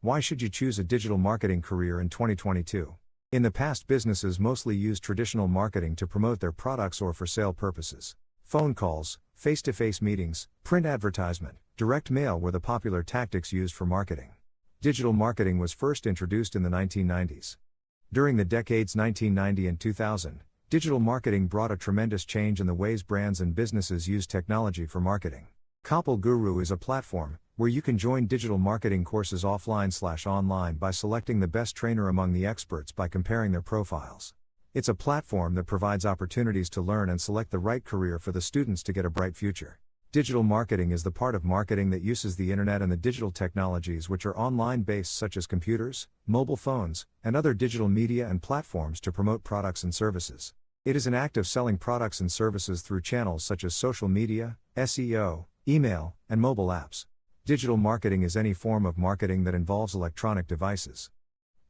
Why should you choose a digital marketing career in 2022? In the past, businesses mostly used traditional marketing to promote their products or for sale purposes. Phone calls, face-to-face meetings, print advertisement, direct mail were the popular tactics used for marketing. Digital marketing was first introduced in the 1990s. During the decades 1990 and 2000, digital marketing brought a tremendous change in the ways brands and businesses use technology for marketing. KapilGuru is a platform where you can join digital marketing courses offline/online by selecting the best trainer among the experts by comparing their profiles. It's a platform that provides opportunities to learn and select the right career for the students to get a bright future. Digital marketing is the part of marketing that uses the internet and the digital technologies which are online based, such as computers, mobile phones, and other digital media and platforms to promote products and services. It is an act of selling products and services through channels such as social media, SEO, email, and mobile apps. Digital marketing is any form of marketing that involves electronic devices.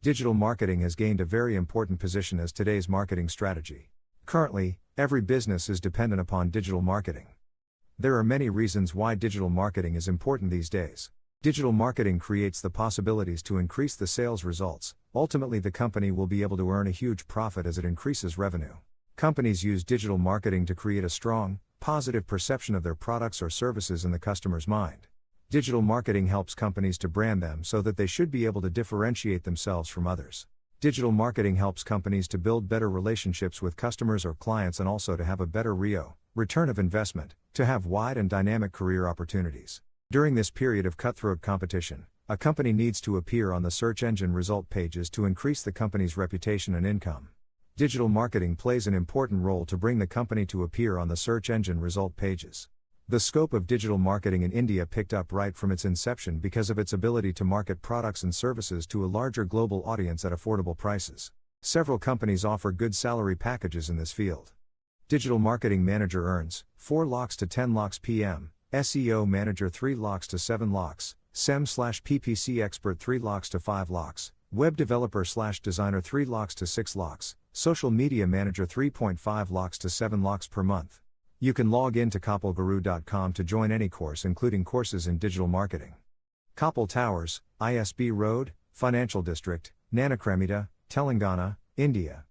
Digital marketing has gained a very important position as today's marketing strategy. Currently, every business is dependent upon digital marketing. There are many reasons why digital marketing is important these days. Digital marketing creates the possibilities to increase the sales results. Ultimately, the company will be able to earn a huge profit as it increases revenue. Companies use digital marketing to create a strong, positive perception of their products or services in the customer's mind. Digital marketing helps companies to brand them so that they should be able to differentiate themselves from others. Digital marketing helps companies to build better relationships with customers or clients and also to have a better return of investment, to have wide and dynamic career opportunities. During this period of cutthroat competition, a company needs to appear on the search engine result pages to increase the company's reputation and income. Digital marketing plays an important role to bring the company to appear on the search engine result pages. The scope of digital marketing in India picked up right from its inception because of its ability to market products and services to a larger global audience at affordable prices. Several companies offer good salary packages in this field. Digital marketing manager earns 4 lakhs to 10 lakhs PM, SEO manager 3 lakhs to 7 lakhs, SEM/PPC expert 3 lakhs to 5 lakhs, web developer/designer 3 lakhs to 6 lakhs, social media manager 3.5 lakhs to 7 lakhs per month. You can log in to KapilGuru.com to join any course, including courses in digital marketing. Kapil Towers, ISB Road, Financial District, Nanakramita, Telangana, India.